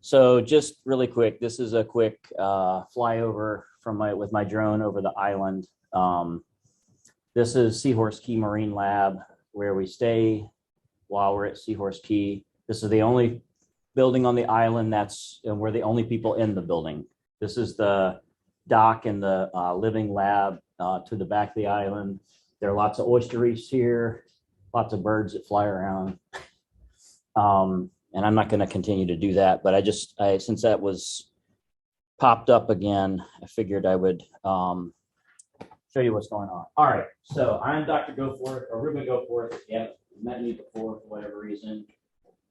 So just really quick, this is a quick flyover from with my drone over the island. This is Seahorse Key Marine Lab, where we stay while we're at Seahorse Key. This is the only building on the island and we're the only people in the building. This is the dock and the living lab to the back of the island. There are lots of oyster reefs here, lots of birds that fly around. And I'm not going to continue to do that, but since that was popped up again, I figured I would show you what's going on. All right, so I'm Dr. Goforth, or Ruben Goforth. If you haven't met me before for whatever reason,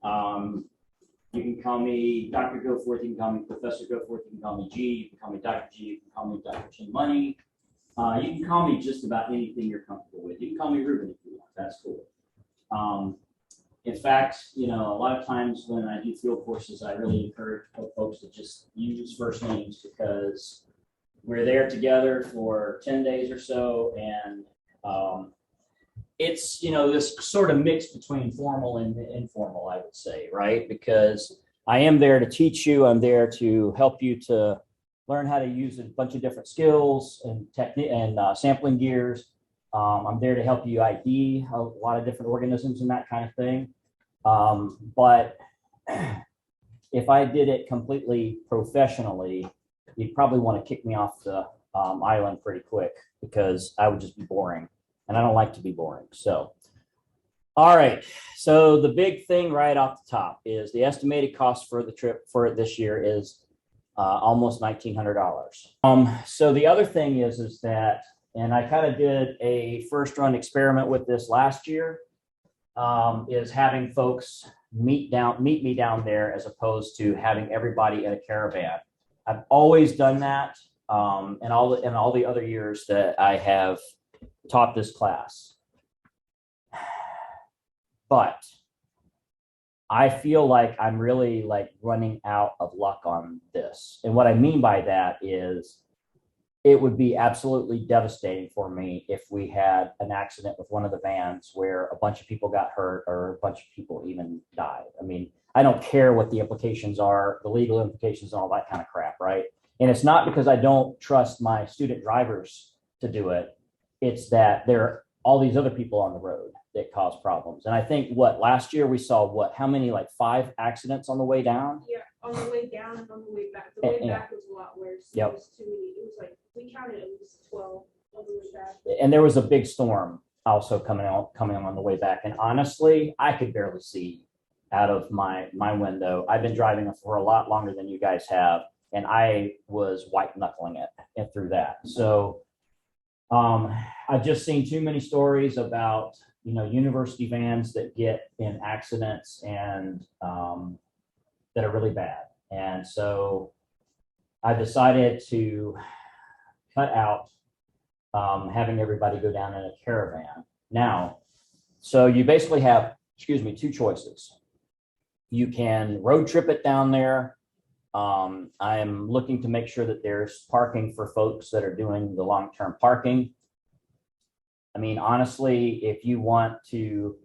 you can call me Dr. Goforth, you can call me Professor Goforth, you can call me G, you can call me Dr. G, you can call me Dr. G Money. You can call me just about anything you're comfortable with. You can call me Ruben if you want, that's cool. In fact, a lot of times when I do field courses, I really encourage folks to just use first names because we're there together for 10 days or so. And it's, this sort of mix between formal and informal, I would say, right? Because I am there to teach you. I'm there to help you to learn how to use a bunch of different skills and technique and sampling gears. I'm there to help you ID a lot of different organisms and that kind of thing. But if I did it completely professionally, you'd probably want to kick me off the island pretty quick because I would just be boring, and I don't like to be boring. So, all right. So the big thing right off the top is the estimated cost for the trip for this year is almost $1,900. So the other thing is that, and I kind of did a first run experiment with this last year. Is having folks meet me down there as opposed to having everybody in a caravan. I've always done that, and all the other years that I have taught this class. But I feel like I'm really running out of luck on this. And what I mean by that is it would be absolutely devastating for me if we had an accident with one of the vans where a bunch of people got hurt or a bunch of people even died. I mean, I don't care what the implications are, the legal implications and all that kind of crap, right? And it's not because I don't trust my student drivers to do it. It's that there are all these other people on the road that cause problems. And I think last year we saw how many, 5 accidents on the way down? Yeah, on the way down and on the way back. The way back was a lot worse. Yep. It was too many. It was we counted at least 12 on the way back. And there was a big storm also coming on the way back. And honestly, I could barely see out of my window. I've been driving for a lot longer than you guys have, and I was white knuckling it through that. So I've just seen too many stories about university vans that get in accidents and that are really bad. And so I decided to cut out having everybody go down in a caravan. Now, so you basically have, 2 choices. You can road trip it down there. I'm looking to make sure that there's parking for folks that are doing the long-term parking. I mean, honestly, if you want to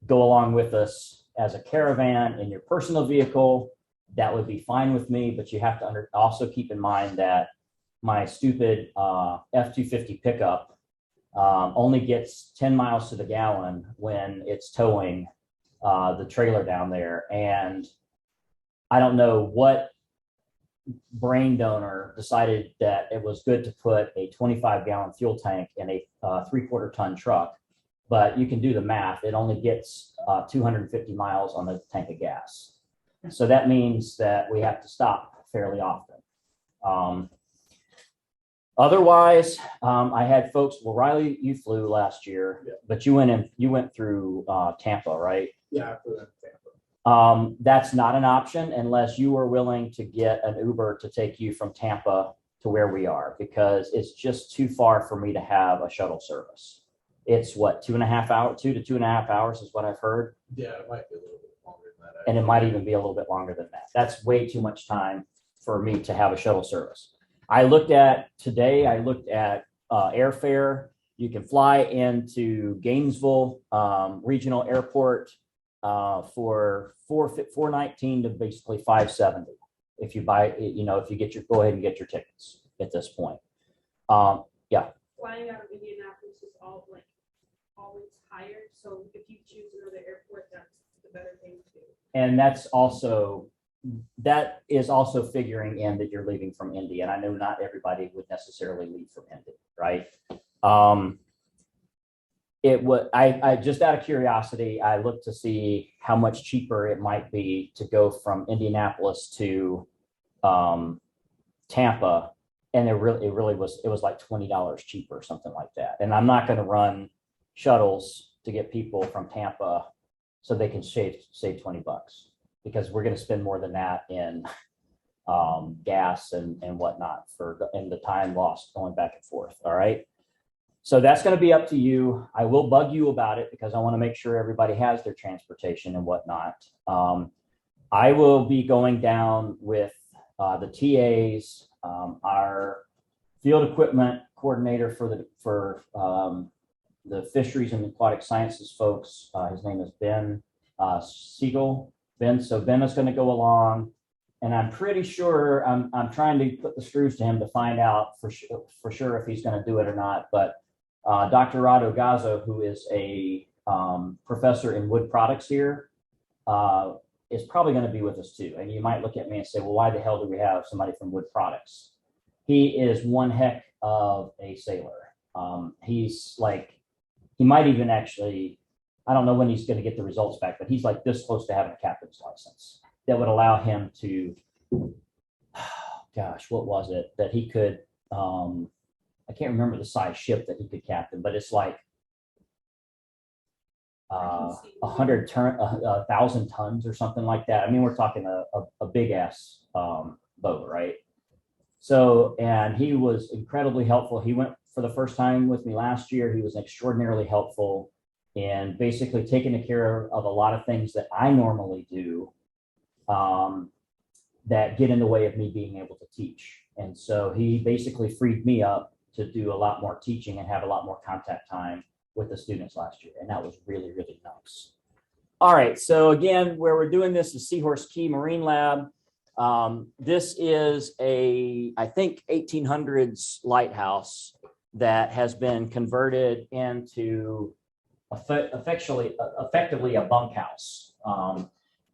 go along with us as a caravan in your personal vehicle, that would be fine with me, but you have to also keep in mind that my stupid F-250 pickup only gets 10 miles to the gallon when it's towing the trailer down there. And I don't know what brain donor decided that it was good to put a 25-gallon fuel tank in a 3/4 ton truck, but you can do the math. It only gets 250 miles on the tank of gas. So that means that we have to stop fairly often. Otherwise, I had folks. Well, Riley, you flew last year, yeah. But you went through Tampa, right? Yeah, I flew in Tampa. That's not an option unless you are willing to get an Uber to take you from Tampa to where we are, because it's just too far for me to have a shuttle service. It's 2.5 hours, 2 to 2.5 hours is what I've heard. Yeah, it might be a little bit longer than that. And it might even be a little bit longer than that. That's way too much time for me to have a shuttle service. I looked at airfare. You can fly into Gainesville Regional Airport for $419 to basically $570. if you buy, if you go ahead and get your tickets at this point. Yeah. Flying out of Indianapolis is always higher. So if you choose another airport, that's the better thing to do. And that is also figuring in that you're leaving from Indy. And I know not everybody would necessarily leave from Indy, right? I just out of curiosity, I looked to see how much cheaper it might be to go from Indianapolis to Tampa. And it was like $20 cheaper, something like that. And I'm not going to run shuttles to get people from Tampa so they can save $20, because we're going to spend more than that in gas and whatnot and the time lost going back and forth. All right. So that's going to be up to you. I will bug you about it because I want to make sure everybody has their transportation and whatnot. I will be going down with the TAs, our field equipment coordinator for the fisheries and aquatic sciences folks. His name is Ben Siegel. Ben is going to go along, and I'm pretty sure I'm trying to put the screws to him to find out for sure if he's going to do it or not. But Dr. Rado Gazzo, who is a professor in wood products here, is probably going to be with us too. And you might look at me and say, well, why the hell do we have somebody from wood products? He is one heck of a sailor. He might even actually, I don't know when he's going to get the results back, but he's like this close to having a captain's license that would allow him to, gosh, what was it that he could, I can't remember the size ship that he could captain, but it's like 1,000 tons or something like that. I mean, we're talking a big ass boat, right? So, and he was incredibly helpful. He went for the first time with me last year. He was extraordinarily helpful in basically taking care of a lot of things that I normally do that get in the way of me being able to teach. And so he basically freed me up to do a lot more teaching and have a lot more contact time with the students last year. And that was really, really nice. All right. So again, where we're doing this is Seahorse Key Marine Lab. This is I think 1800s lighthouse that has been converted into effectively a bunkhouse.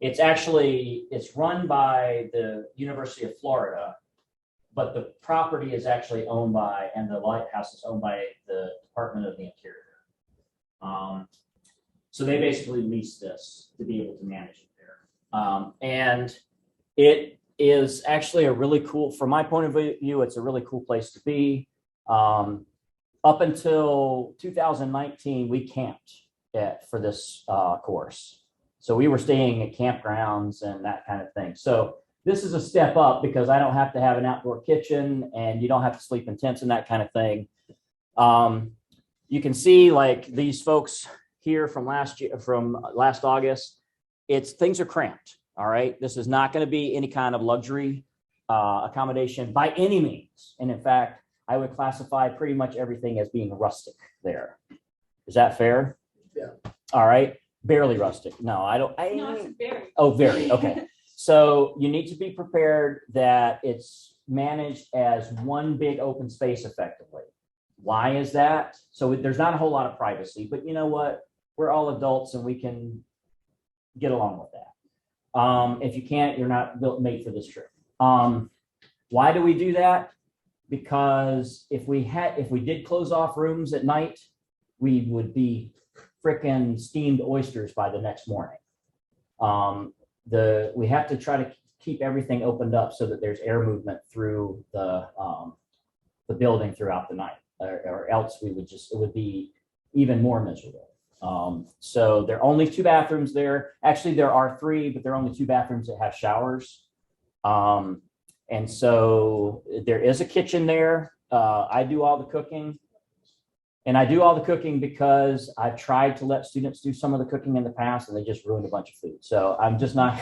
It's run by the University of Florida, but the property is actually owned by, and the lighthouse is owned by the Department of the Interior. So they basically lease this to be able to manage it there. And it is actually a really cool, from my point of view, it's a really cool place to be. Up until 2019, we camped for this course. So we were staying at campgrounds and that kind of thing. So this is a step up because I don't have to have an outdoor kitchen and you don't have to sleep in tents and that kind of thing. You can see like these folks here from last August, things are cramped. All right. This is not going to be any kind of luxury accommodation by any means. And in fact, I would classify pretty much everything as being rustic there. Is that fair? Yeah. All right. Barely rustic. No, I don't. No, it's very. Oh, very. Okay. So you need to be prepared that it's managed as one big open space effectively. Why is that? So there's not a whole lot of privacy, but you know what? We're all adults and we can get along with that. If you can't, you're not made for this trip. Why do we do that? Because if we did close off rooms at night, we would be frickin' steamed oysters by the next morning. We have to try to keep everything opened up so that there's air movement through the building throughout the night, or else it would be even more miserable. So there are only 2 bathrooms there. Actually, there are 3, but there are only 2 bathrooms that have showers. And so there is a kitchen there. I do all the cooking. And I do all the cooking because I've tried to let students do some of the cooking in the past and they just ruined a bunch of food. So I'm just not,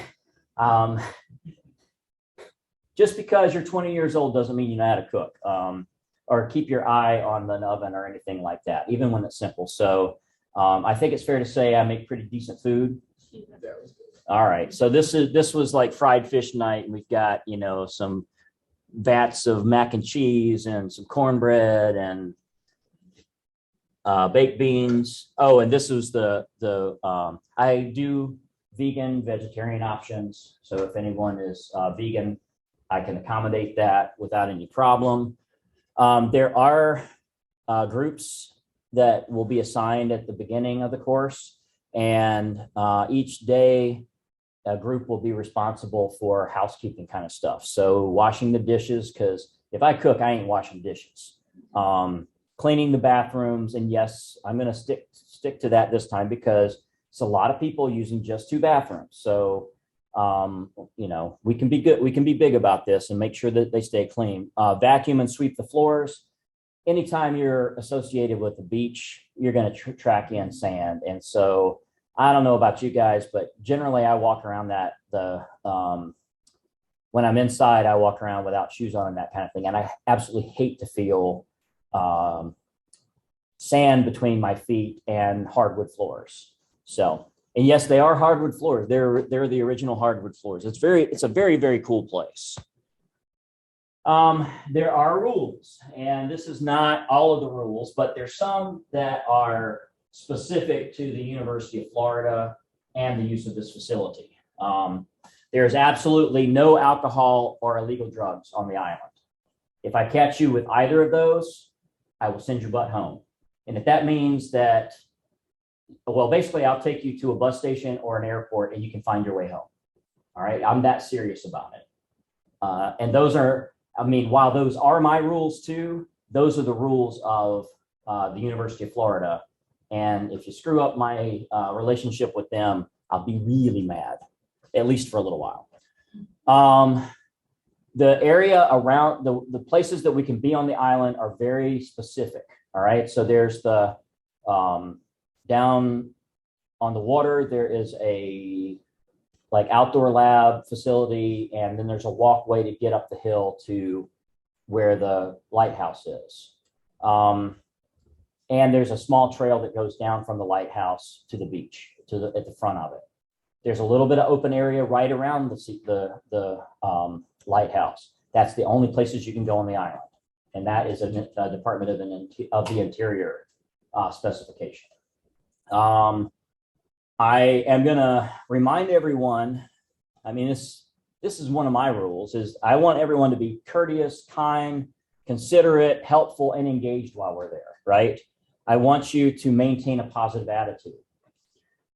just because you're 20 years old doesn't mean you know how to cook, or keep your eye on the oven or anything like that, even when it's simple. So I think it's fair to say I make pretty decent food. All right. So this was like fried fish night, and we've got, some vats of mac and cheese and some cornbread and baked beans. Oh, and this was I do vegan, vegetarian options. So if anyone is vegan, I can accommodate that without any problem. There are groups that will be assigned at the beginning of the course, and each day a group will be responsible for housekeeping kind of stuff. So washing the dishes, because if I cook, I ain't washing dishes. Cleaning the bathrooms, and yes, I'm going to stick to that this time because it's a lot of people using just 2 bathrooms. So we can be good. We can be big about this and make sure that they stay clean. Vacuum and sweep the floors. Anytime you're associated with the beach, you're going to track in sand. And so I don't know about you guys, but generally I walk around when I'm inside, I walk around without shoes on and that kind of thing. And I absolutely hate to feel sand between my feet and hardwood floors. So, and yes, they are hardwood floors. They're the original hardwood floors. It's a very, very cool place. There are rules, and this is not all of the rules, but there's some that are specific to the University of Florida and the use of this facility. There's absolutely no alcohol or illegal drugs on the island. If I catch you with either of those, I will send your butt home. And if that means that, well, basically I'll take you to a bus station or an airport and you can find your way home. All right. I'm that serious about it. And those are, while those are my rules too, those are the rules of the University of Florida. And if you screw up my relationship with them, I'll be really mad, at least for a little while. The area around the places that we can be on the island are very specific. All right. So there's the down on the water, there is a outdoor lab facility, and then there's a walkway to get up the hill to where the lighthouse is. And there's a small trail that goes down from the lighthouse to the beach at the front of it. There's a little bit of open area right around the lighthouse. That's the only places you can go on the island. And that is a Department of the Interior specification. I am going to remind everyone, this is one of my rules, is I want everyone to be courteous, kind, considerate, helpful, and engaged while we're there, right? I want you to maintain a positive attitude.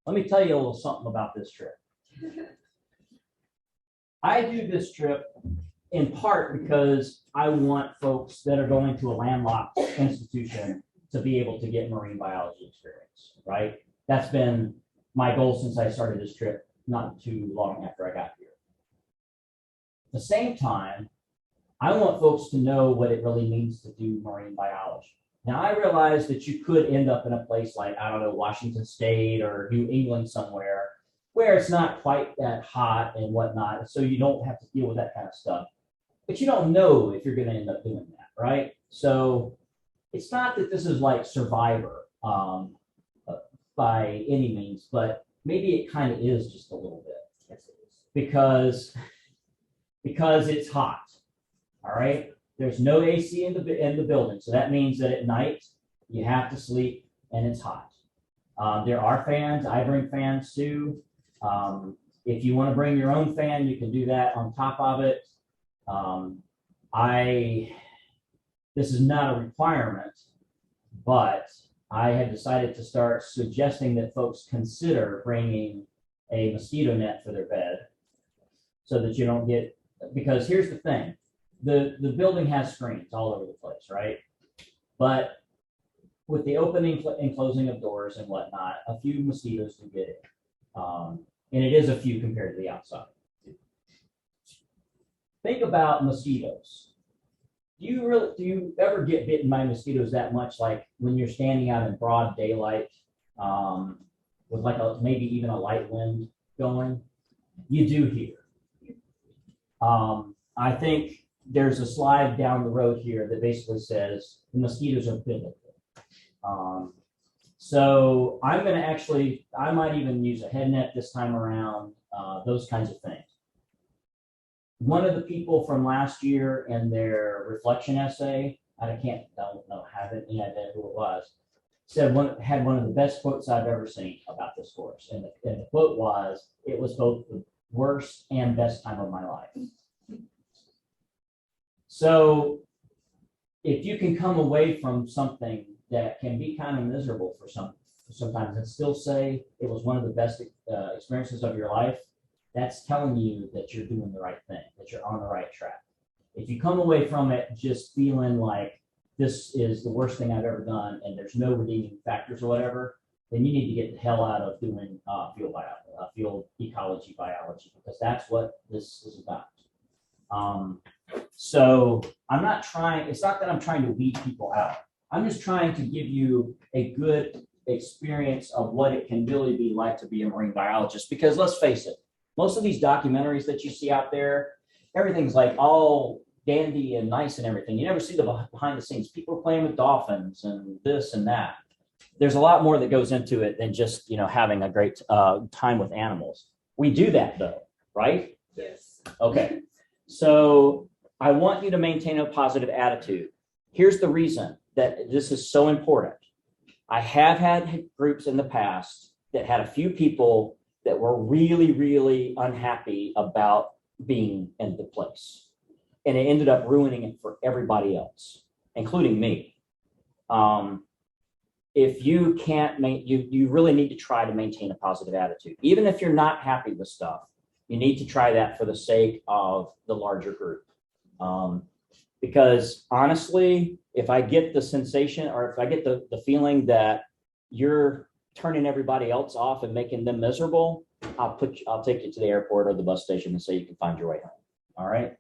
Let me tell you a little something about this trip. I do this trip in part because I want folks that are going to a landlocked institution to be able to get marine biology experience, right? That's been my goal since I started this trip not too long after I got here. At the same time, I want folks to know what it really means to do marine biology. Now, I realize that you could end up in a place like, I don't know, Washington State or New England somewhere where it's not quite that hot and whatnot, so you don't have to deal with that kind of stuff. But you don't know if you're going to end up doing that, right? So it's not that this is like Survivor by any means, but maybe it kind of is just a little bit. Yes, it is. Because it's hot, all right? There's no AC in the building, so that means that at night you have to sleep and it's hot. There are fans. I bring fans too. If you want to bring your own fan, you can do that on top of it. This is not a requirement, but I have decided to start suggesting that folks consider bringing a mosquito net for their bed so that you don't get, because here's the thing, the building has screens all over the place, right? But with the opening and closing of doors and whatnot, a few mosquitoes do get in. And it is a few compared to the outside. Think about mosquitoes. Do you ever get bitten by mosquitoes that much, like when you're standing out in broad daylight with maybe even a light wind going? You do here. I think there's a slide down the road here that basically says the mosquitoes are biblical. So I'm going to actually, I might even use a head net this time around, those kinds of things. One of the people from last year in their reflection essay, I don't know, haven't any idea who it was, had one of the best quotes I've ever seen about this course. And the quote was, "It was both the worst and best time of my life." So if you can come away from something that can be kind of miserable for sometimes and still say it was one of the best experiences of your life, that's telling you that you're doing the right thing, that you're on the right track. If you come away from it just feeling like this is the worst thing I've ever done and there's no redeeming factors or whatever, then you need to get the hell out of doing field ecology biology, because that's what this is about. So I'm not trying, it's not that I'm trying to weed people out. I'm just trying to give you a good experience of what it can really be like to be a marine biologist, because let's face it, most of these documentaries that you see out there, everything's like all dandy and nice and everything. You never see the behind the scenes. People are playing with dolphins and this and that. There's a lot more that goes into it than just, having a great time with animals. We do that though, right? Yes. Okay. So I want you to maintain a positive attitude. Here's the reason that this is so important. I have had groups in the past that had a few people that were really, really unhappy about being in the place. And it ended up ruining it for everybody else, including me. If you can't you really need to try to maintain a positive attitude. Even if you're not happy with stuff, you need to try that for the sake of the larger group. Because honestly, if I get the sensation or if I get the feeling that you're turning everybody else off and making them miserable, I'll take you to the airport or the bus station and say you can find your way home. All right.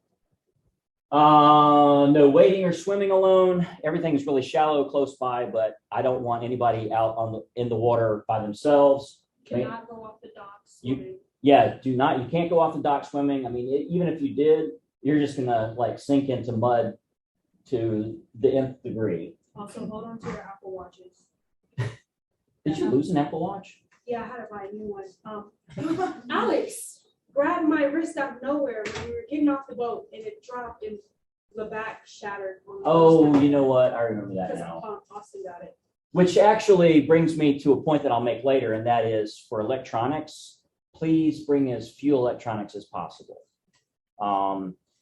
No wading or swimming alone. Everything's really shallow close by, but I don't want anybody out in the water by themselves. Cannot go off the docks. Do not. You can't go off the dock swimming. I mean, even if you did, you're just gonna sink into mud to the nth degree. Also, hold on to your Apple Watches. Did you lose an Apple Watch? Yeah, I had to buy a new one. Alex grabbed my wrist out of nowhere when we were getting off the boat, and it dropped, and the back shattered. Oh, you know what? I remember that now. Austin got it. Which actually brings me to a point that I'll make later, and that is for electronics, please bring as few electronics as possible.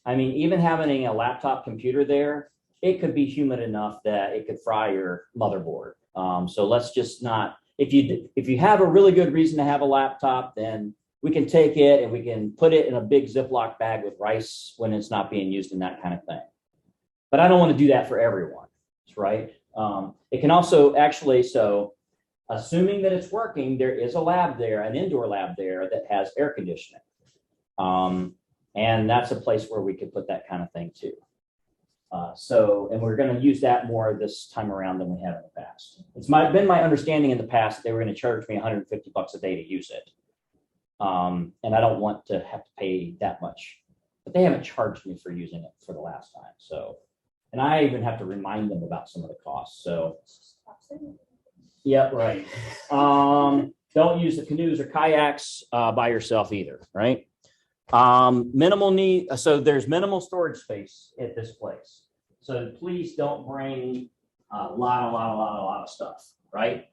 I mean, even having a laptop computer there, it could be humid enough that it could fry your motherboard. So let's just not, if you have a really good reason to have a laptop, then we can take it and we can put it in a big Ziploc bag with rice when it's not being used and that kind of thing. But I don't want to do that for everyone, right? It can also actually, so assuming that it's working, there is a lab there, an indoor lab there that has air conditioning. And that's a place where we could put that kind of thing too. And we're going to use that more this time around than we have in the past. It's been my understanding in the past that they were going to charge me $150 a day to use it. And I don't want to have to pay that much, but they haven't charged me for using it for the last time. So, and I even have to remind them about some of the costs. So, yeah, right. Don't use the canoes or kayaks by yourself either, right? Minimal need. So there's minimal storage space at this place. So please don't bring a lot of stuff, right?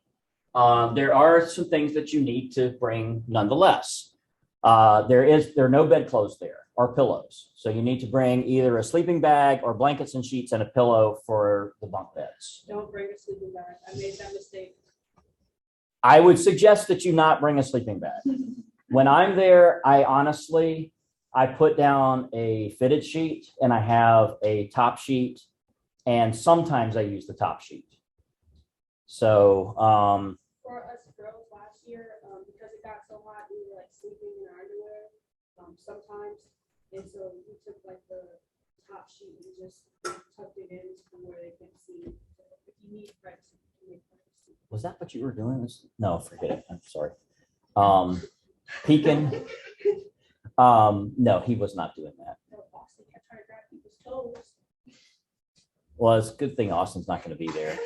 There are some things that you need to bring nonetheless. There are no bedclothes there or pillows. So you need to bring either a sleeping bag or blankets and sheets and a pillow for the bunk beds. Don't bring a sleeping bag. I made that mistake. I would suggest that you not bring a sleeping bag. When I'm there, I put down a fitted sheet and I have a top sheet, and sometimes I use the top sheet. So, for us girls last year, because it got so hot, we were sleeping in our underwear sometimes, and so we took the top sheet and just tucked it in to where they can see. So if you need privacy, you need privacy. Was that what you were doing? No, forget it. I'm sorry. Peeking. No, he was not doing that. No, Austin kept trying to grab people's toes. Well, it's a good thing Austin's not going to be there.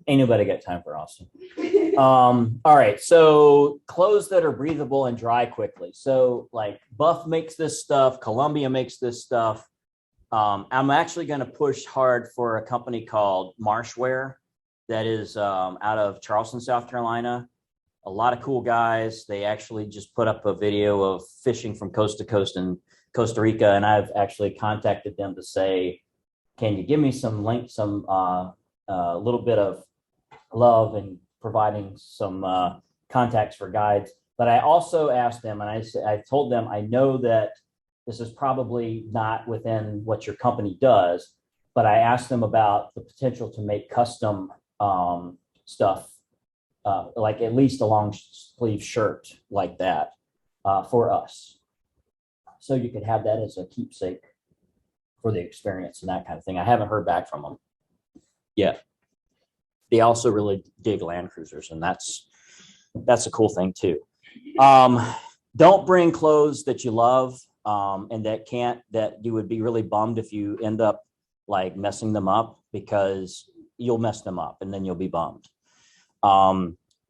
Ain't nobody got time for Austin. All right. So clothes that are breathable and dry quickly. So like Buff makes this stuff, Columbia makes this stuff. I'm actually going to push hard for a company called Marshwear that is out of Charleston, South Carolina. A lot of cool guys. They actually just put up a video of fishing from coast to coast in Costa Rica, and I've actually contacted them to say, can you give me some link, some little bit of love and providing some contacts for guides. But I also asked them, and I told them, I know that this is probably not within what your company does, but I asked them about the potential to make custom stuff, like at least a long sleeve shirt like that for us. So you could have that as a keepsake for the experience and that kind of thing. I haven't heard back from them yet. They also really dig Land Cruisers, and that's a cool thing too. Don't bring clothes that you love and that you would be really bummed if you end up like messing them up, because you'll mess them up and then you'll be bummed.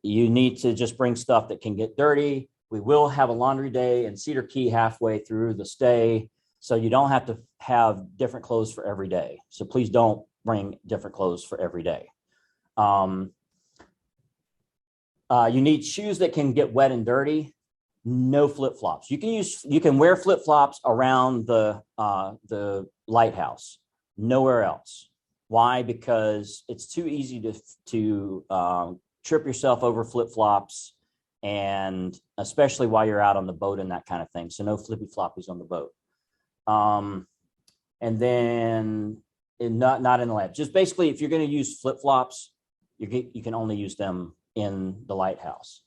You need to just bring stuff that can get dirty. We will have a laundry day in Cedar Key halfway through the stay, so you don't have to have different clothes for every day. So please don't bring different clothes for every day. You need shoes that can get wet and dirty. No flip-flops. You can wear flip-flops around the lighthouse, nowhere else. Why? Because it's too easy to trip yourself over flip-flops, and especially while you're out on the boat and that kind of thing. So no flippy floppies on the boat. And then not in the lab. Just basically, if you're going to use flip-flops, you can only use them in the lighthouse.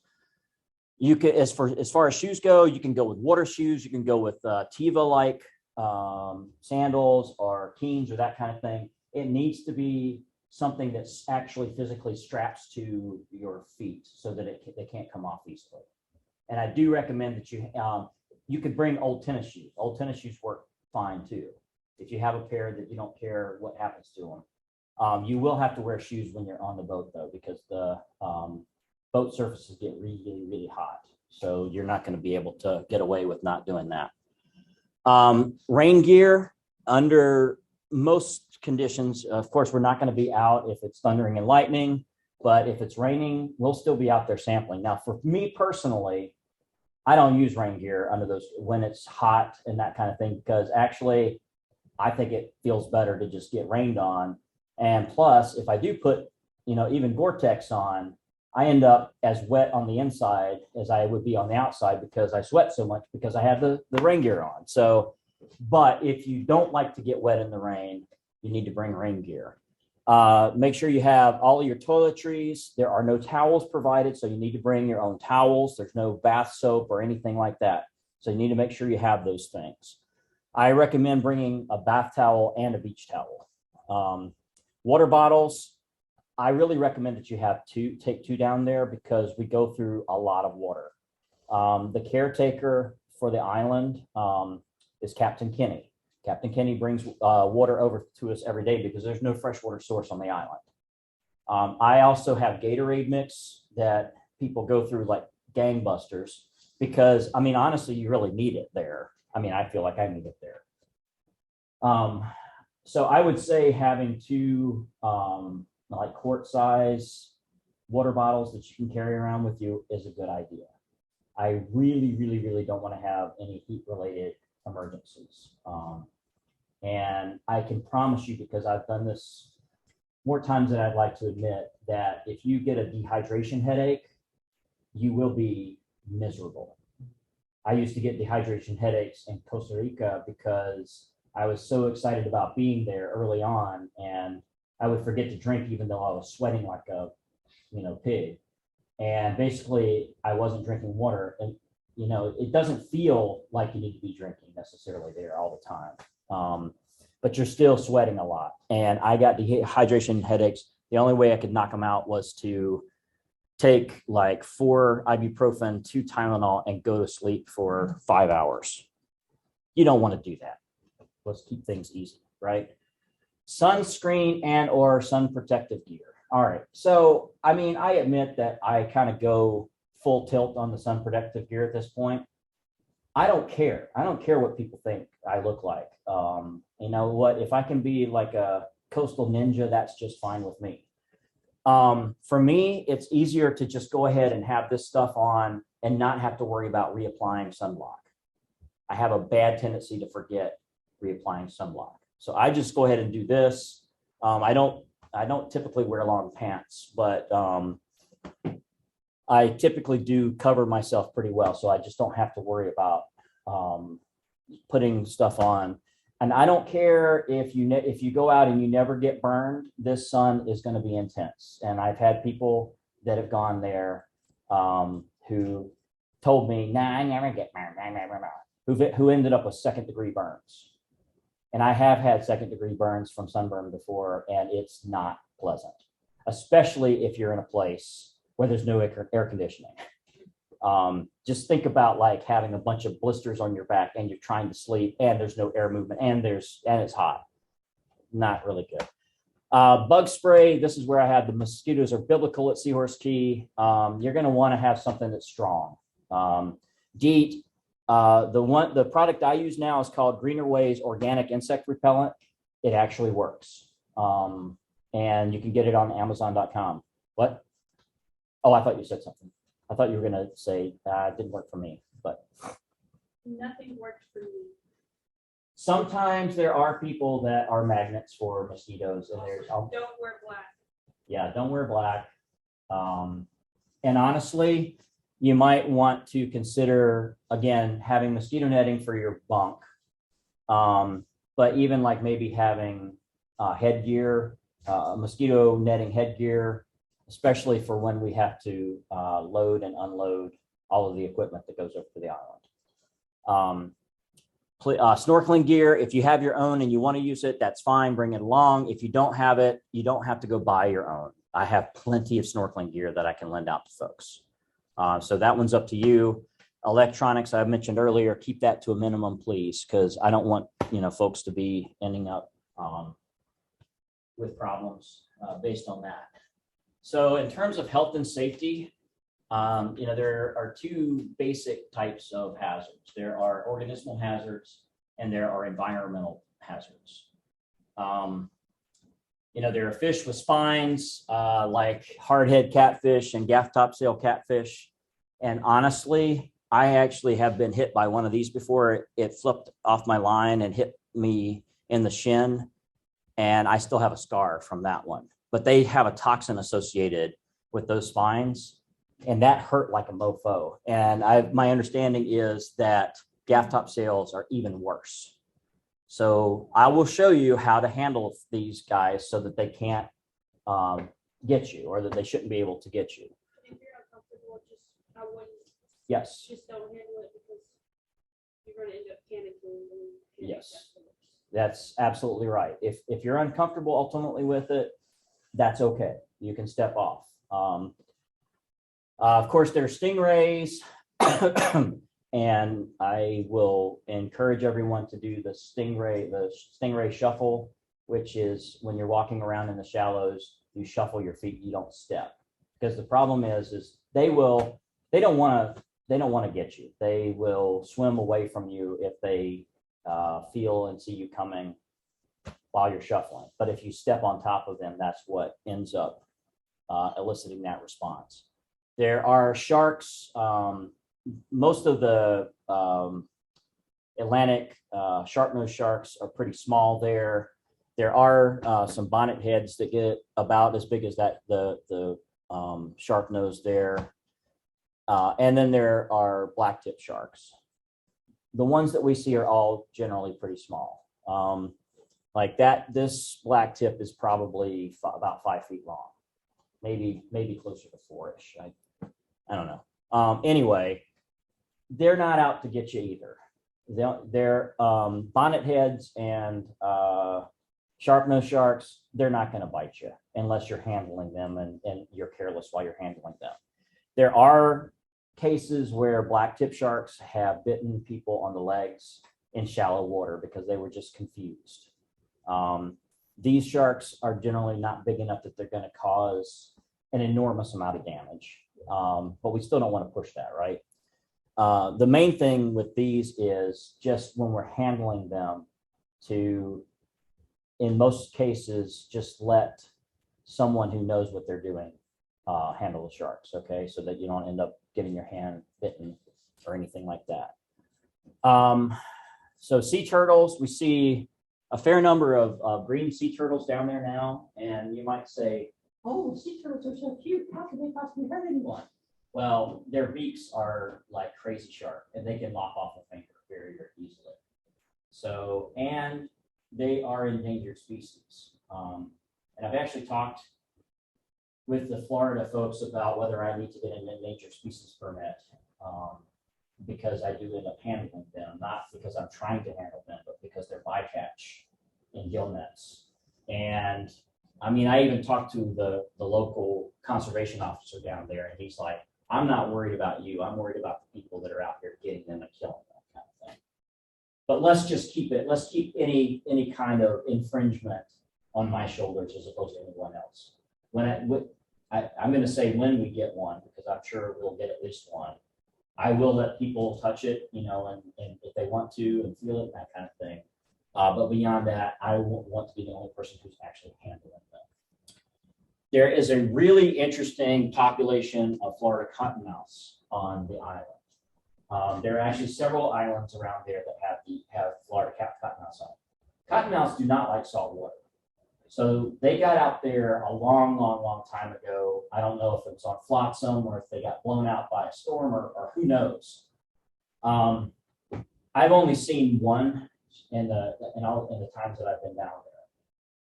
You can, as far as shoes go, you can go with water shoes. You can go with Teva-like sandals or Keens or that kind of thing. It needs to be something that's actually physically straps to your feet so that they can't come off easily. And I do recommend that you could bring old tennis shoes. Old tennis shoes work fine too. If you have a pair that you don't care what happens to them. You will have to wear shoes when you're on the boat though, because the boat surfaces get really, really hot. So you're not going to be able to get away with not doing that. Rain gear, under most conditions, of course, we're not going to be out if it's thundering and lightning, but if it's raining, we'll still be out there sampling. Now, for me personally, I don't use rain gear under those when it's hot and that kind of thing, because actually I think it feels better to just get rained on. And plus, if I do put, even Gore-Tex on, I end up as wet on the inside as I would be on the outside because I sweat so much because I have the rain gear on. So, but if you don't like to get wet in the rain, you need to bring rain gear. Make sure you have all of your toiletries. There are no towels provided, so you need to bring your own towels. There's no bath soap or anything like that. So you need to make sure you have those things. I recommend bringing a bath towel and a beach towel. Water bottles, I really recommend that you take two down there because we go through a lot of water. The caretaker for the island is Captain Kenny. Captain Kenny brings water over to us every day because there's no freshwater source on the island. I also have Gatorade mix that people go through like gangbusters because, honestly, you really need it there. I feel like I need it there. So I would say having two like quart size water bottles that you can carry around with you is a good idea. I really, really, really don't want to have any heat related emergencies. And I can promise you, because I've done this more times than I'd like to admit, that if you get a dehydration headache, you will be miserable. I used to get dehydration headaches in Costa Rica because I was so excited about being there early on, and I would forget to drink even though I was sweating like a pig. And basically I wasn't drinking water, and it doesn't feel like you need to be drinking necessarily there all the time. But you're still sweating a lot. And I got dehydration headaches. The only way I could knock them out was to take like 4 ibuprofen, 2 Tylenol, and go to sleep for 5 hours. You don't want to do that. Let's keep things easy, right? Sunscreen and or sun protective gear. All right. So, I mean, I admit that I kind of go full tilt on the sun protective gear at this point. I don't care. I don't care what people think I look like. You know what? If I can be like a coastal ninja, that's just fine with me. For me, it's easier to just go ahead and have this stuff on and not have to worry about reapplying sunblock. I have a bad tendency to forget reapplying sunblock. So I just go ahead and do this. I don't typically wear long pants, but I typically do cover myself pretty well. So I just don't have to worry about putting stuff on. And I don't care if you go out and you never get burned, this sun is going to be intense. And I've had people that have gone there who told me, nah, I never get burned, who ended up with second-degree burns. And I have had second-degree burns from sunburn before, and it's not pleasant, especially if you're in a place where there's no air conditioning. Just think about like having a bunch of blisters on your back and you're trying to sleep and there's no air movement and it's hot. Not really good. Bug spray. This is where I have the mosquitoes are biblical at Seahorse Key. You're going to want to have something that's strong. DEET. The product I use now is called Greener Ways Organic Insect Repellent. It actually works. And you can get it on Amazon.com. What? Oh, I thought you said something. I thought you were going to say it didn't work for me, but Nothing worked for me. sometimes there are people that are magnets for mosquitoes, and there's Don't wear black. yeah, don't wear black. And honestly, you might want to consider again having mosquito netting for your bunk, but even like maybe having headgear, mosquito netting headgear, especially for when we have to load and unload all of the equipment that goes over to the island. Snorkeling gear, if you have your own and you want to use it, that's fine, bring it along. If you don't have it, you don't have to go buy your own. I have plenty of snorkeling gear that I can lend out to folks. So that one's up to you. Electronics, I mentioned earlier, keep that to a minimum, please, because I don't want folks to be ending up with problems based on that. So in terms of health and safety, there are two basic types of hazards. There are organismal hazards and there are environmental hazards. There are fish with spines like hardhead catfish and gaff topsail catfish. And honestly, I actually have been hit by one of these before. It flipped off my line and hit me in the shin. And I still have a scar from that one. But they have a toxin associated with those spines, and that hurt like a mofo. And my understanding is that gaff topsails are even worse. So I will show you how to handle these guys so that they can't get you, or that they shouldn't be able to get you. If you're uncomfortable, I wouldn't. Yes. Just don't handle it because you're going to end up panicking. Yes, that's absolutely right. If you're uncomfortable ultimately with it, that's okay. You can step off. Of course, there are stingrays, and I will encourage everyone to do the stingray shuffle, which is when you're walking around in the shallows, you shuffle your feet, you don't step, because the problem is they don't want to get you. They will swim away from you if they feel and see you coming while you're shuffling. But if you step on top of them, that's what ends up eliciting that response. There are sharks. Most of the Atlantic sharp-nosed sharks are pretty small there. There are some bonnet heads that get about as big as the sharp nose there. And then there are blacktip sharks. The ones that we see are all generally pretty small. Like that, this blacktip is probably about 5 feet long, maybe closer to 4-ish. I don't know. Anyway, they're not out to get you either. They're bonnet heads and sharp-nosed sharks. They're not going to bite you unless you're handling them and you're careless while you're handling them. There are cases where blacktip sharks have bitten people on the legs in shallow water because they were just confused. These sharks are generally not big enough that they're going to cause an enormous amount of damage. But we still don't want to push that, right? The main thing with these is just when we're handling them to, in most cases, just let someone who knows what they're doing handle the sharks, okay? So that you don't end up getting your hand bitten or anything like that. So sea turtles, we see a fair number of green sea turtles down there now. And you might say, oh, sea turtles are so cute. How could they possibly hurt anyone? Well, their beaks are like crazy sharp and they can lop off a finger very, very easily. So, and they are endangered species. And I've actually talked with the Florida folks about whether I need to get an endangered species permit because I do end up handling them, not because I'm trying to handle them, but because they're bycatch in gill nets. And I mean, I even talked to the local conservation officer down there, and he's like, I'm not worried about you. I'm worried about the people that are out here getting them and killing them, kind of thing. But let's just keep it. Let's keep any kind of infringement on my shoulders as opposed to anyone else. I'm going to say when we get one, because I'm sure we'll get at least one. I will let people touch it, you know, and if they want to and feel it, that kind of thing. But beyond that, I won't want to be the only person who's actually handling them. There is a really interesting population of Florida cottonmouths on the island. There are actually several islands around there that have Florida cottonmouths on. Cottonmouths do not like salt water. So they got out there a long, long, long time ago. I don't know if it was on flotsam or if they got blown out by a storm or who knows. I've only seen one in the times that I've been down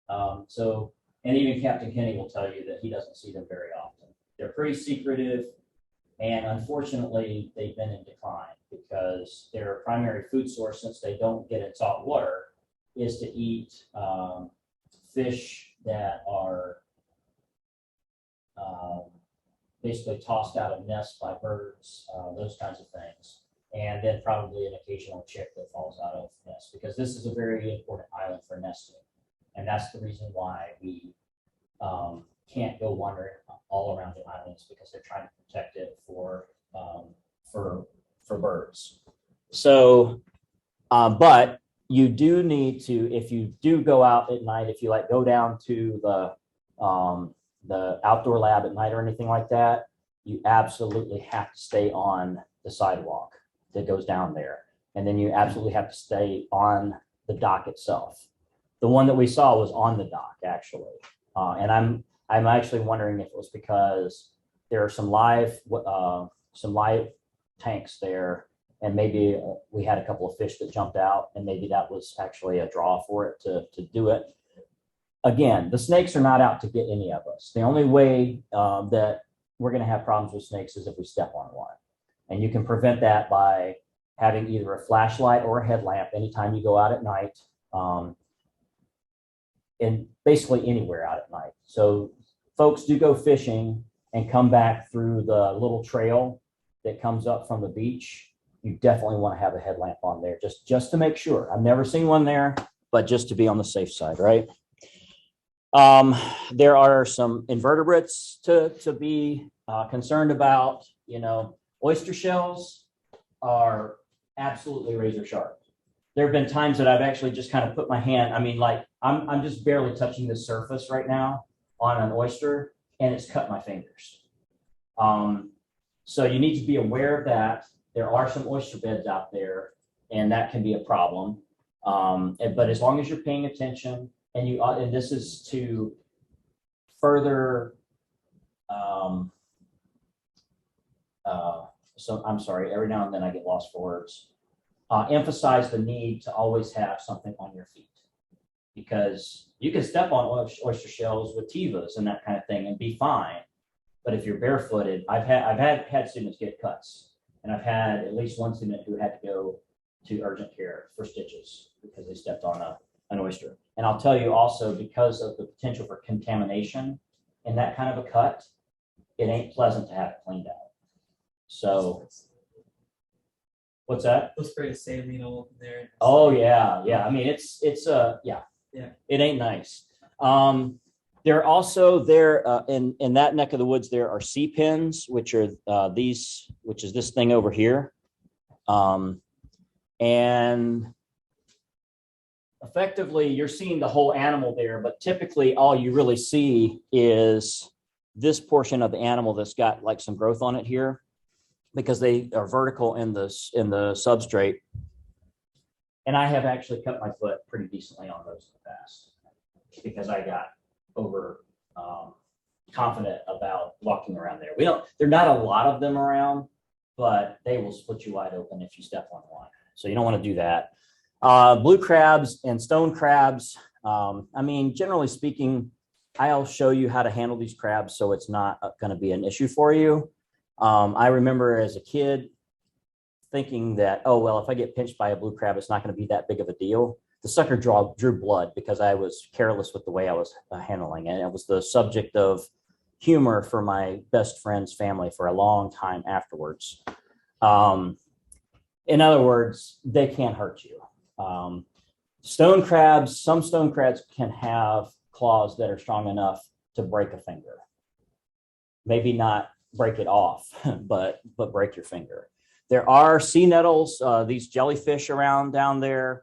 there. And even Captain Kenny will tell you that he doesn't see them very often. They're pretty secretive, and unfortunately, they've been in decline because their primary food source, since they don't get in salt water, is to eat fish that are basically tossed out of nests by birds, those kinds of things. And then probably an occasional chick that falls out of nests, because this is a very important island for nesting. And that's the reason why we can't go wandering all around the islands, because they're trying to protect it for birds. So, but you do need to, if you do go out at night, if you like go down to the outdoor lab at night or anything like that, you absolutely have to stay on the sidewalk that goes down there. And then you absolutely have to stay on the dock itself. The one that we saw was on the dock, actually. And I'm actually wondering if it was because there are some live tanks there, and maybe we had a couple of fish that jumped out, and maybe that was actually a draw for it to do it. Again, the snakes are not out to get any of us. The only way that we're going to have problems with snakes is if we step on one. And you can prevent that by having either a flashlight or a headlamp anytime you go out at night, and basically anywhere out at night. So folks do go fishing and come back through the little trail that comes up from the beach. You definitely want to have a headlamp on there just to make sure. I've never seen one there, but just to be on the safe side, right? There are some invertebrates to be concerned about. You know, oyster shells are absolutely razor sharp. There have been times that I've actually just kind of put my hand, I mean, like I'm just barely touching the surface right now on an oyster, and it's cut my fingers. So you need to be aware of that. There are some oyster beds out there, and that can be a problem. But as long as you're paying attention, and this is to further, so I'm sorry, every now and then I get lost for words. Emphasize the need to always have something on your feet, because you can step on oyster shells with tivas and that kind of thing and be fine. But if you're barefooted, I've had students get cuts, and I've had at least one student who had to go to urgent care for stitches because they stepped on an oyster. And I'll tell you also, because of the potential for contamination in that kind of a cut, it ain't pleasant to have it cleaned out. So, what's that? Let's spray a saline oil in there. Oh yeah. I mean, it's Yeah. It ain't nice. There also in that neck of the woods, there are sea pins, which are which is this thing over here. And effectively you're seeing the whole animal there, but typically all you really see is this portion of the animal that's got like some growth on it here, because they are vertical in the substrate. And I have actually cut my foot pretty decently on those in the past because I got over confident about walking around there. There are not a lot of them around, but they will split you wide open if you step on one. So you don't want to do that. Blue crabs and stone crabs. I mean, generally speaking, I'll show you how to handle these crabs so it's not going to be an issue for you. I remember as a kid thinking that, oh, well, if I get pinched by a blue crab, it's not going to be that big of a deal. The sucker drew blood because I was careless with the way I was handling it. It was the subject of humor for my best friend's family for a long time afterwards. In other words, they can't hurt you. Some stone crabs can have claws that are strong enough to break a finger. Maybe not break it off, but break your finger. There are sea nettles, these jellyfish around down there.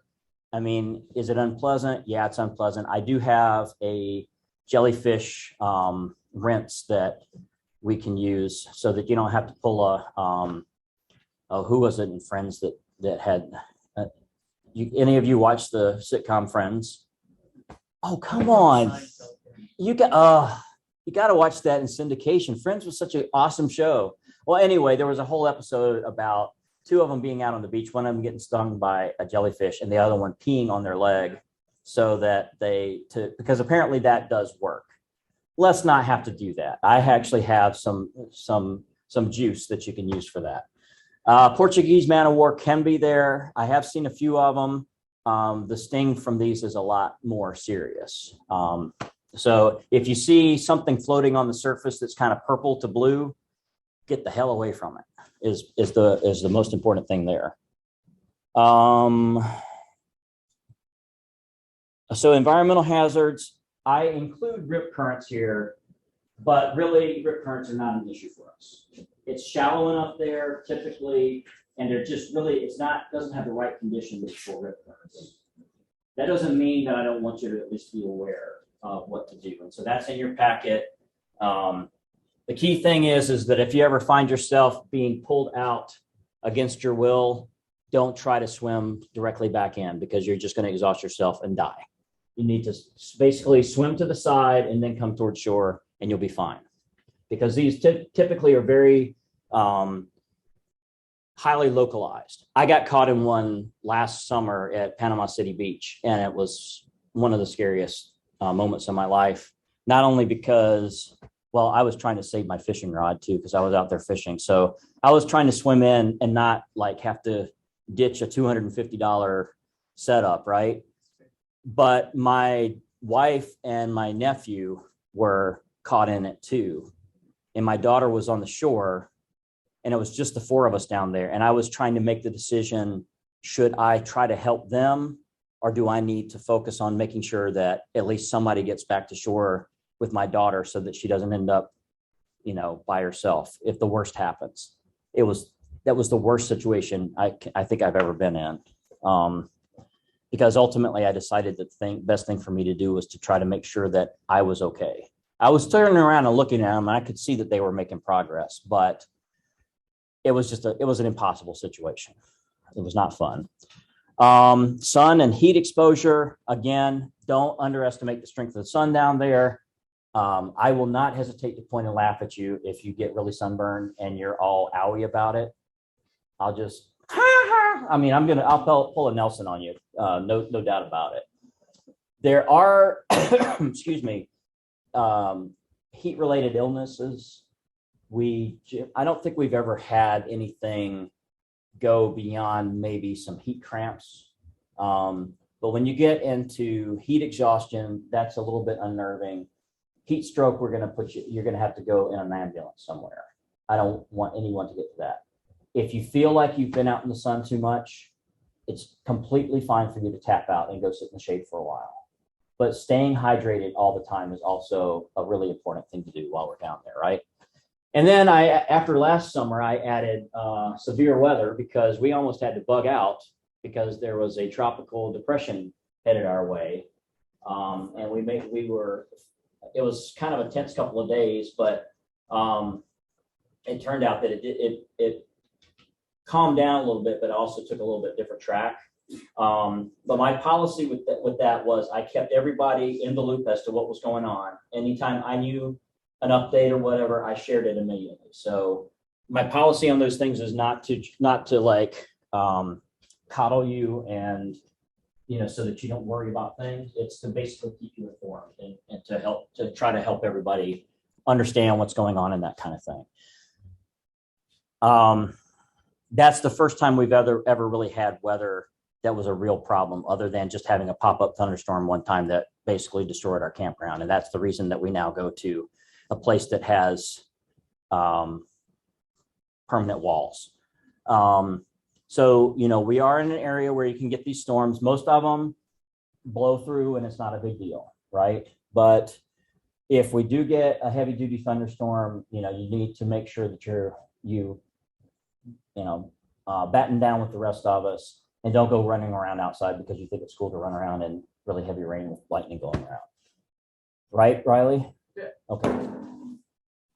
I mean, is it unpleasant? Yeah, it's unpleasant. I do have a jellyfish rinse that we can use so that you don't have to pull who was it in Friends that had, any of you watch the sitcom Friends? Oh, come on. You got to watch that in syndication. Friends was such an awesome show. Well, anyway, there was a whole episode about two of them being out on the beach, one of them getting stung by a jellyfish and the other one peeing on their leg so that because apparently that does work. Let's not have to do that. I actually have some juice that you can use for that. Portuguese man of war can be there. I have seen a few of them. The sting from these is a lot more serious. So if you see something floating on the surface that's kind of purple to blue, get the hell away from it is the most important thing there. So environmental hazards, I include rip currents here, but really rip currents are not an issue for us. It's shallow enough there typically, and they're just really, doesn't have the right conditions for rip currents. That doesn't mean that I don't want you to at least be aware of what to do. And so that's in your packet. The key thing is that if you ever find yourself being pulled out against your will, don't try to swim directly back in because you're just going to exhaust yourself and die. You need to basically swim to the side and then come towards shore and you'll be fine. Because these typically are very highly localized. I got caught in one last summer at Panama City Beach, and it was one of the scariest moments of my life. Not only because, well, I was trying to save my fishing rod too, because I was out there fishing. So I was trying to swim in and not like have to ditch a $250 setup, right? But my wife and my nephew were caught in it too. And my daughter was on the shore, and it was just the four of us down there. And I was trying to make the decision, should I try to help them, or do I need to focus on making sure that at least somebody gets back to shore with my daughter so that she doesn't end up, by herself if the worst happens. That was the worst situation I think I've ever been in. Because ultimately I decided that the best thing for me to do was to try to make sure that I was okay. I was turning around and looking at them, and I could see that they were making progress, but it was an impossible situation. It was not fun. Sun and heat exposure, again, don't underestimate the strength of the sun down there. I will not hesitate to point and laugh at you if you get really sunburned and you're all owie about it. I'll just, I'll pull a Nelson on you. No doubt about it. There are, excuse me, heat-related illnesses. I don't think we've ever had anything go beyond maybe some heat cramps. But when you get into heat exhaustion, that's a little bit unnerving. Heat stroke, you're going to have to go in an ambulance somewhere. I don't want anyone to get to that. If you feel like you've been out in the sun too much, it's completely fine for you to tap out and go sit in the shade for a while. but staying hydrated all the time is also a really important thing to do while we're down there, right? And then after last summer, I added severe weather because we almost had to bug out because there was a tropical depression headed our way. And it was kind of a tense couple of days, but it turned out that it calmed down a little bit, but it also took a little bit different track. But my policy with that was I kept everybody in the loop as to what was going on. Anytime I knew an update or whatever, I shared it immediately. So my policy on those things is not to like coddle you and so that you don't worry about things. It's to basically keep you informed and to try to help everybody understand what's going on and that kind of thing. That's the first time we've ever really had weather that was a real problem, other than just having a pop-up thunderstorm one time that basically destroyed our campground. And that's the reason that we now go to a place that has permanent walls. So, we are in an area where you can get these storms. Most of them blow through and it's not a big deal, right? But if we do get a heavy duty thunderstorm, you need to make sure that you batten down with the rest of us and don't go running around outside because you think it's cool to run around in really heavy rain with lightning going around. Right, Riley? Yeah. Okay.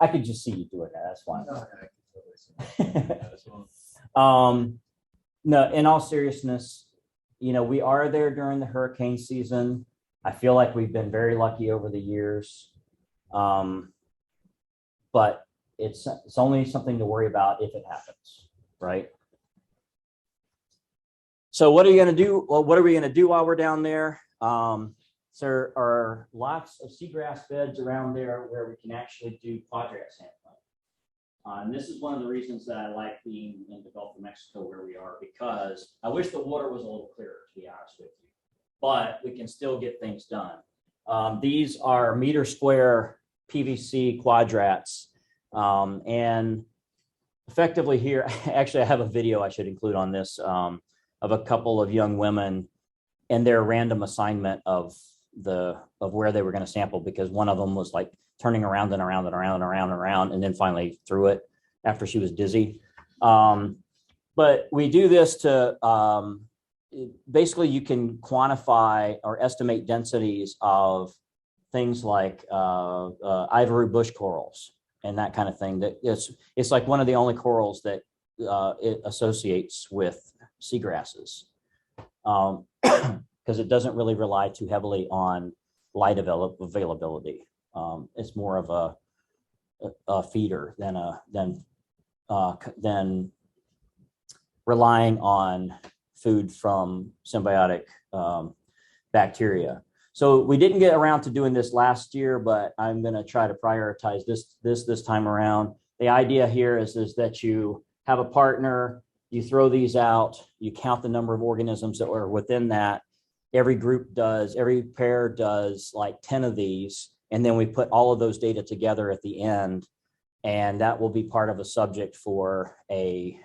I could just see you doing that. That's fine. No, I can totally see that. No, in all seriousness, we are there during the hurricane season. I feel like we've been very lucky over the years. But it's only something to worry about if it happens, right? So what are you going to do? Well, what are we going to do while we're down there? There are lots of seagrass beds around there where we can actually do quadrat sampling. And this is one of the reasons that I like being in the Gulf of Mexico where we are, because I wish the water was a little clearer, to be honest with you, but we can still get things done. These are meter square PVC quadrats. And effectively here, actually, I have a video I should include on this of a couple of young women and their random assignment of where they were going to sample, because one of them was like turning around and around and around and around and around, and then finally threw it after she was dizzy. But we do this to basically you can quantify or estimate densities of things like ivory bush corals and that kind of thing. That it's like one of the only corals that it associates with seagrasses, because it doesn't really rely too heavily on light availability. It's more of a feeder than relying on food from symbiotic bacteria. So we didn't get around to doing this last year, but I'm going to try to prioritize this time around. The idea here is that you have a partner, you throw these out, you count the number of organisms that are within that. Every pair does like 10 of these, and then we put all of those data together at the end, and that will be part of a subject for a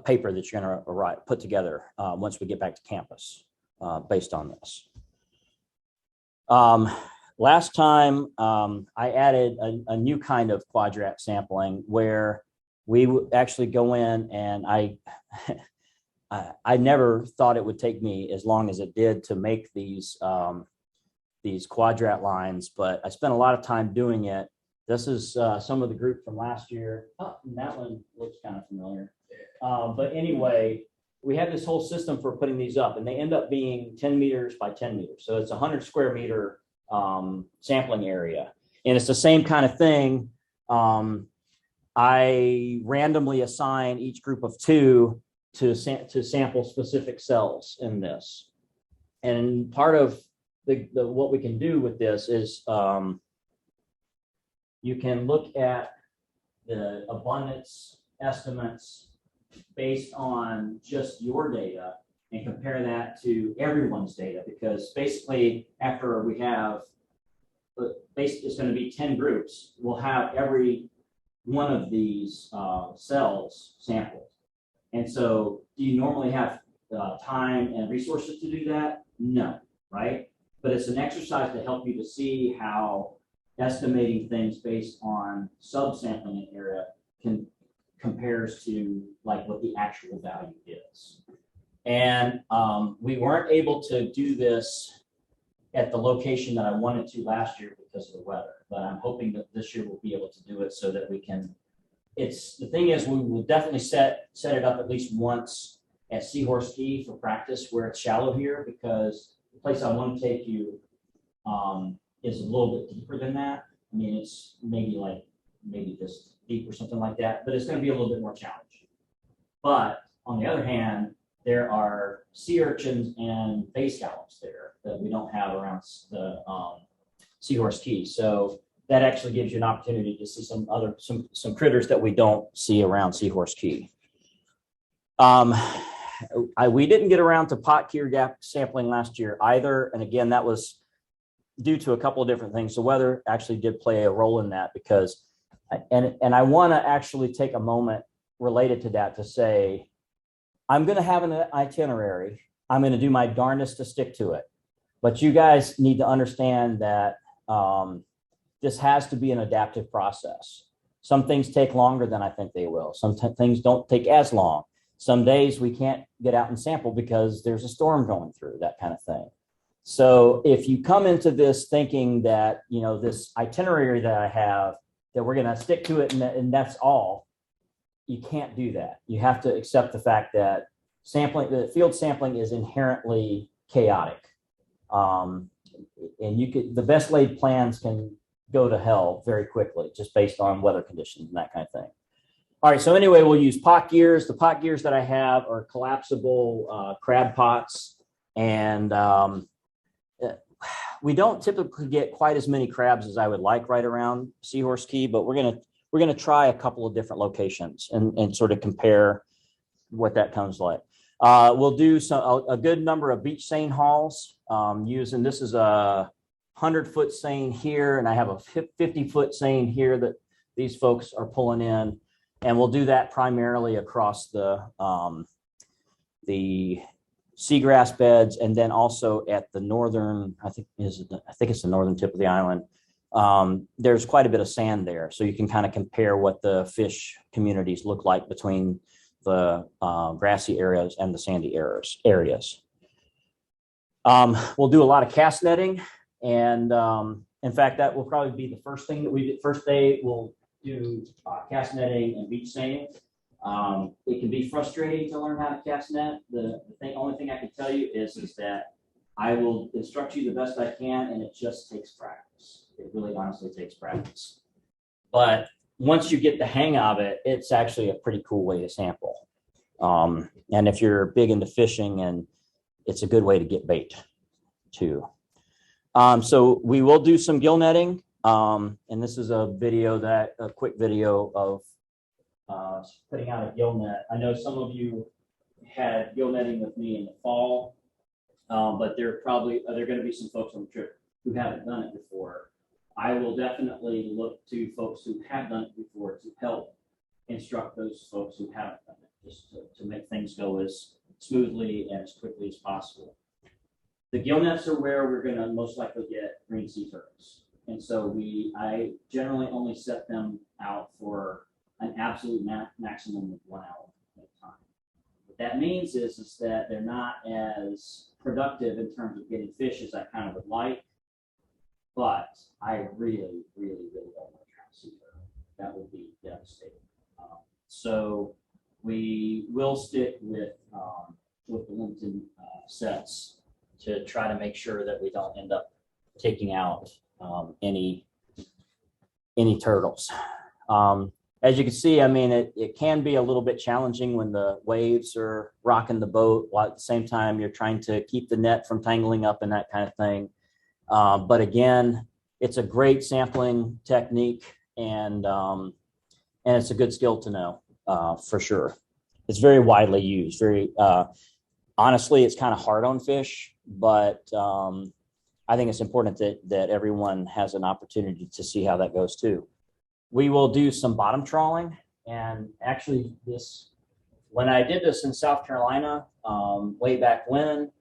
paper that you're going to put together once we get back to campus based on this. Last time I added a new kind of quadrat sampling where we would actually go in, and I never thought it would take me as long as it did to make these quadrat lines, but I spent a lot of time doing it. This is some of the group from last year. Oh, and that one looks kind of familiar. But anyway, we have this whole system for putting these up, and they end up being 10 meters by 10 meters. So it's 100 square meter sampling area. And it's the same kind of thing. I randomly assign each group of 2 to sample specific cells in this. And part of what we can do with this is you can look at the abundance estimates based on just your data and compare that to everyone's data, because basically after we have, it's going to be 10 groups, we'll have every one of these cells sampled. And so do you normally have time and resources to do that? No, right? but it's an exercise to help you to see how estimating things based on subsampling an area compares to like what the actual value is. And we weren't able to do this at the location that I wanted to last year because of the weather, but I'm hoping that this year we'll be able to do it so that we can. The thing is, we will definitely set it up at least once at Seahorse Key for practice where it's shallow here, because the place I want to take you is a little bit deeper than that. I mean, it's maybe this deep or something like that, but it's going to be a little bit more challenging. But on the other hand, there are sea urchins and bay scallops there that we don't have around the Seahorse Key. So that actually gives you an opportunity to see some critters that we don't see around Seahorse Key. We didn't get around to pot gear gap sampling last year either. And again, that was due to a couple of different things. The weather actually did play a role in that, because, and I want to actually take a moment related to that to say, I'm going to have an itinerary. I'm going to do my darndest to stick to it. But you guys need to understand that this has to be an adaptive process. Some things take longer than I think they will. Some things don't take as long. Some days we can't get out and sample because there's a storm going through, that kind of thing. So if you come into this thinking that, you know, this itinerary that I have, that we're going to stick to it and that's all, you can't do that. You have to accept the fact that the field sampling is inherently chaotic. And the best laid plans can go to hell very quickly just based on weather conditions and that kind of thing. All right, so anyway, we'll use pot gears. The pot gears that I have are collapsible crab pots, and we don't typically get quite as many crabs as I would like right around Seahorse Key, but we're gonna try a couple of different locations and sort of compare what that comes like. We'll do a good number of beach seine hauls using, this is a 100-foot seine here, and I have a 50-foot seine here that these folks are pulling in, and we'll do that primarily across the seagrass beds, and then also at the northern, I think it's the northern tip of the island. There's quite a bit of sand there, so you can kind of compare what the fish communities look like between the grassy areas and the sandy areas. We'll do a lot of cast netting, and in fact, that will probably be the first thing that we do. First day, we'll do cast netting and beach seining. It can be frustrating to learn how to cast net. The only thing I can tell you is that I will instruct you the best I can, and it just takes practice. It really honestly takes practice. But once you get the hang of it, it's actually a pretty cool way to sample. And if you're big into fishing, and it's a good way to get bait too. So we will do some gill netting. And this is a quick video of putting out a gill net. I know some of you had gill netting with me in the fall, but there are going to be some folks on the trip who haven't done it before. I will definitely look to folks who have done it before to help instruct those folks who haven't done it, just to make things go as smoothly and as quickly as possible. The gill nets are where we're going to most likely get green sea turtles. And so I generally only set them out for an absolute maximum of 1 hour at a time. What that means is that they're not as productive in terms of getting fish as I kind of would like, but I really, really, really don't want to try to see turtle. That would be devastating. So we will stick with the limited sets to try to make sure that we don't end up taking out any turtles. As you can see, I mean, it can be a little bit challenging when the waves are rocking the boat, while at the same time you're trying to keep the net from tangling up and that kind of thing. But again, it's a great sampling technique, and it's a good skill to know for sure. It's very widely used. Honestly, it's kind of hard on fish, but I think it's important that everyone has an opportunity to see how that goes too. We will do some bottom trawling, and actually when I did this in South Carolina way back when,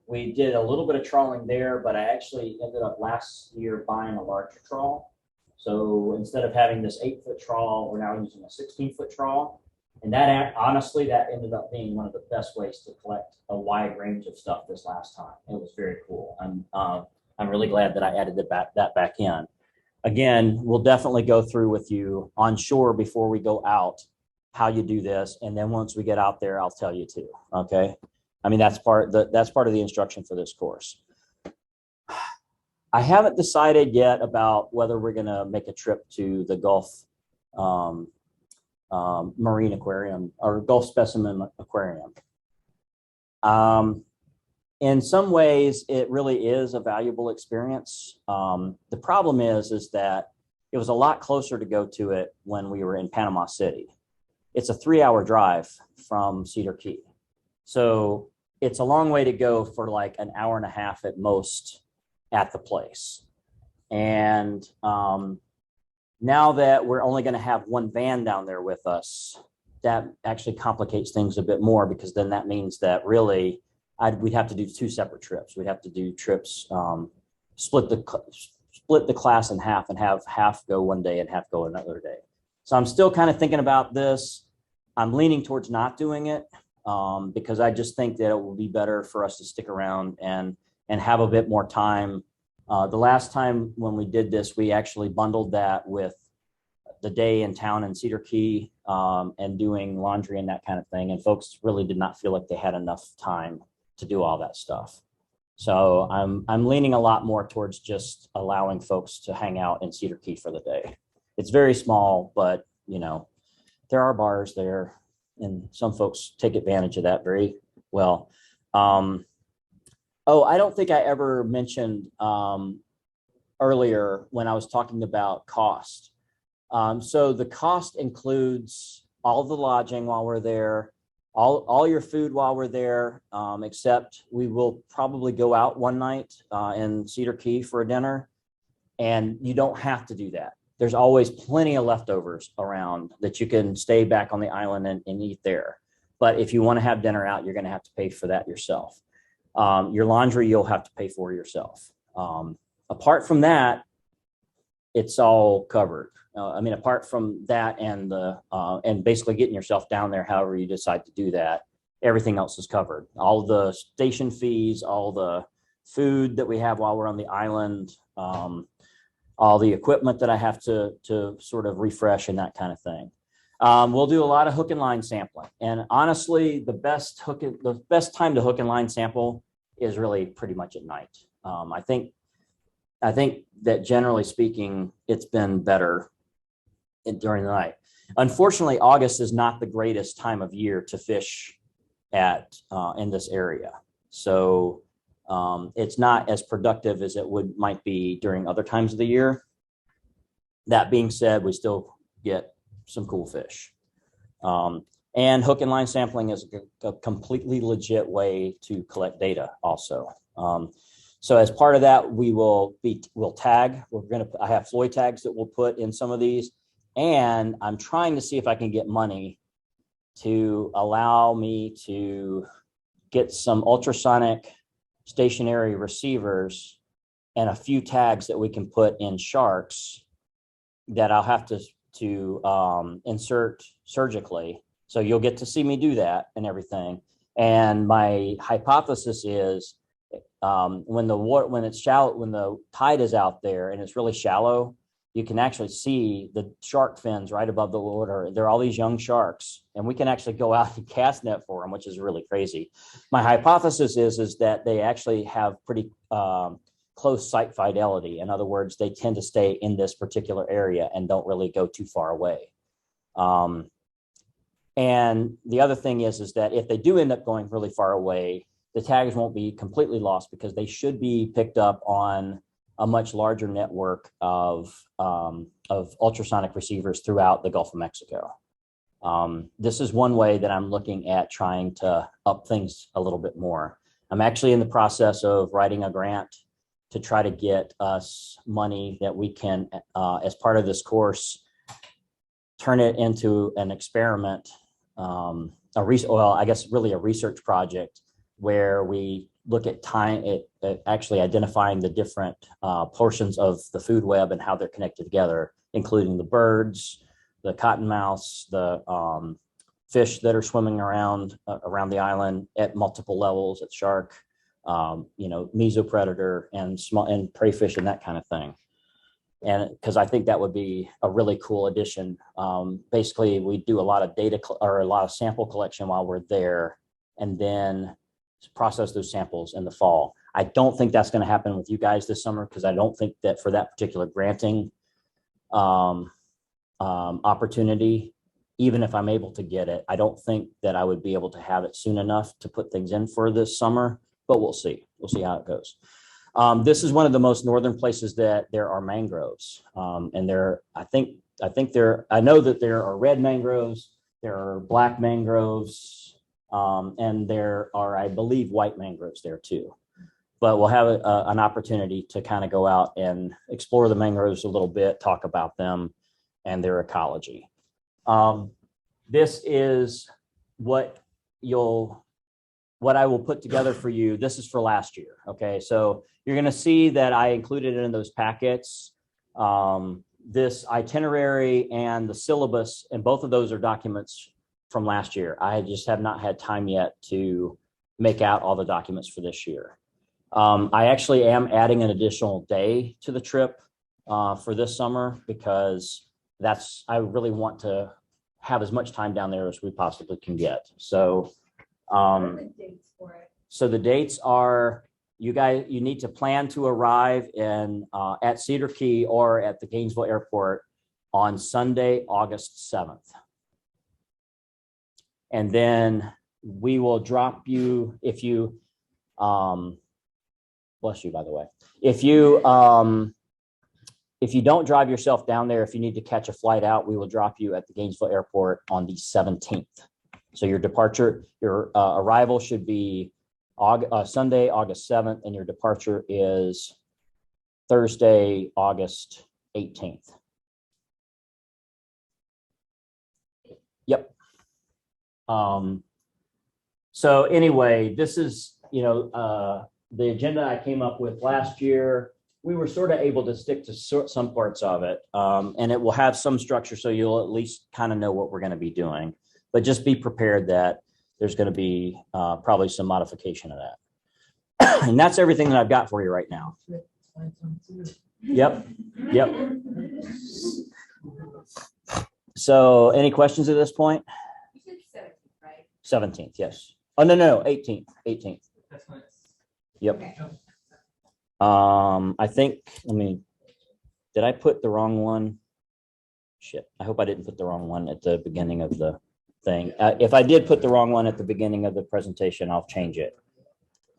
we did a little bit of trawling there, but I actually ended up last year buying a larger trawl. So instead of having this 8-foot trawl, we're now using a 16-foot trawl. And that honestly, that ended up being one of the best ways to collect a wide range of stuff this last time. It was very cool. I'm really glad that I added that back in. Again, we'll definitely go through with you on shore before we go out how you do this, and then once we get out there, I'll tell you too. Okay, I mean that's part of the instruction for this course. I haven't decided yet about whether we're going to make a trip to the Gulf Marine Aquarium or Gulf Specimen Aquarium. In some ways, it really is a valuable experience. The problem is that it was a lot closer to go to it when we were in Panama City. It's a 3-hour drive from Cedar Key. So it's a long way to go for like an hour and a half at most at the place. And now that we're only going to have one van down there with us, that actually complicates things a bit more, because then that means that really we'd have to do 2 separate trips. We'd have to do trips, split the class in half and have half go one day and half go another day. So I'm still kind of thinking about this. I'm leaning towards not doing it because I just think that it will be better for us to stick around and have a bit more time. The last time when we did this, we actually bundled that with the day in town in Cedar Key and doing laundry and that kind of thing. And folks really did not feel like they had enough time to do all that stuff. So I'm leaning a lot more towards just allowing folks to hang out in Cedar Key for the day. It's very small, but there are bars there, and some folks take advantage of that very well. I don't think I ever mentioned earlier when I was talking about cost. So the cost includes all the lodging while we're there, all your food while we're there, except we will probably go out one night in Cedar Key for a dinner, and you don't have to do that. There's always plenty of leftovers around that you can stay back on the island and eat there. But if you want to have dinner out, you're going to have to pay for that yourself. Your laundry, you'll have to pay for yourself. Apart from that, it's all covered. Apart from that and basically getting yourself down there, however you decide to do that, everything else is covered. All the station fees, all the food that we have while we're on the island, all the equipment that I have to sort of refresh and that kind of thing. We'll do a lot of hook and line sampling. And honestly, the best time to hook and line sample is really pretty much at night. I think that generally speaking, it's been better during the night. Unfortunately, August is not the greatest time of year to fish in this area. So it's not as productive as it might be during other times of the year. That being said, we still get some cool fish. And hook and line sampling is a completely legit way to collect data also. So as part of that, we'll tag. I have Floyd tags that we'll put in some of these, and I'm trying to see if I can get money to allow me to get some ultrasonic stationary receivers and a few tags that we can put in sharks that I'll have to insert surgically. So you'll get to see me do that and everything. And my hypothesis is when the tide is out there and it's really shallow, you can actually see the shark fins right above the water. There are all these young sharks, and we can actually go out and cast net for them, which is really crazy. My hypothesis is that they actually have pretty close sight fidelity. In other words, they tend to stay in this particular area and don't really go too far away. And the other thing is that if they do end up going really far away, the tags won't be completely lost because they should be picked up on a much larger network of ultrasonic receivers throughout the Gulf of Mexico. This is one way that I'm looking at trying to up things a little bit more. I'm actually in the process of writing a grant to try to get us money that we can, as part of this course, turn it into an experiment, really a research project where we look at time, actually identifying the different portions of the food web and how they're connected together, including the birds, the cottonmouths, the fish that are swimming around the island at multiple levels, at shark, mesopredator and small and prey fish and that kind of thing. And because I think that would be a really cool addition. Basically, we do a lot of data or a lot of sample collection while we're there, and then process those samples in the fall. I don't think that's going to happen with you guys this summer, because I don't think that for that particular granting opportunity, even if I'm able to get it, I don't think that I would be able to have it soon enough to put things in for this summer, but we'll see. We'll see how it goes. This is one of the most northern places that there are mangroves. And I know that there are red mangroves, there are black mangroves, and there are, I believe, white mangroves there too. But we'll have an opportunity to kind of go out and explore the mangroves a little bit, talk about them and their ecology. This is what I will put together for you. This is for last year. Okay. So you're going to see that I included it in those packets. This itinerary and the syllabus, and both of those are documents from last year. I just have not had time yet to make out all the documents for this year. I actually am adding an additional day to the trip for this summer, because I really want to have as much time down there as we possibly can get. So, What are the dates for it? so the dates are, you need to plan to arrive at Cedar Key or at the Gainesville Airport on Sunday, August 7th. And then we will drop you, if you, bless you, by the way. If you don't drive yourself down there, if you need to catch a flight out, we will drop you at the Gainesville Airport on the 17th. So your arrival should be Sunday, August 7th, and your departure is Thursday, August 18th. Yep. So anyway, this is, the agenda I came up with last year. We were sort of able to stick to some parts of it, and it will have some structure, so you'll at least kind of know what we're going to be doing. But just be prepared that there's going to be probably some modification of that. And that's everything that I've got for you right now. Yep. So any questions at this point? You said 17th, right? 17th, yes. Oh, no, 18th. That's nice. Yep. Okay. I think, did I put the wrong one? Shit, I hope I didn't put the wrong one at the beginning of the thing. If I did put the wrong one at the beginning of the presentation, I'll change it.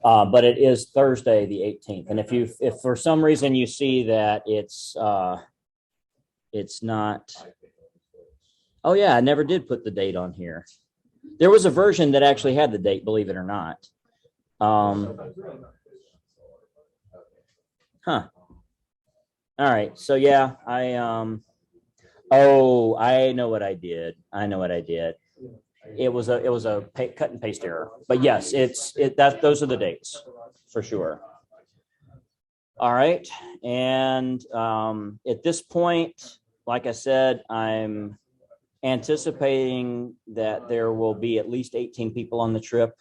But it is Thursday, the 18th. And if for some reason you see that it's not, oh yeah, I never did put the date on here. There was a version that actually had the date, believe it or not. Huh. All right. So yeah, I know what I did. It was a cut and paste error. But yes, those are the dates for sure. All right. And at this point, like I said, I'm anticipating that there will be at least 18 people on the trip.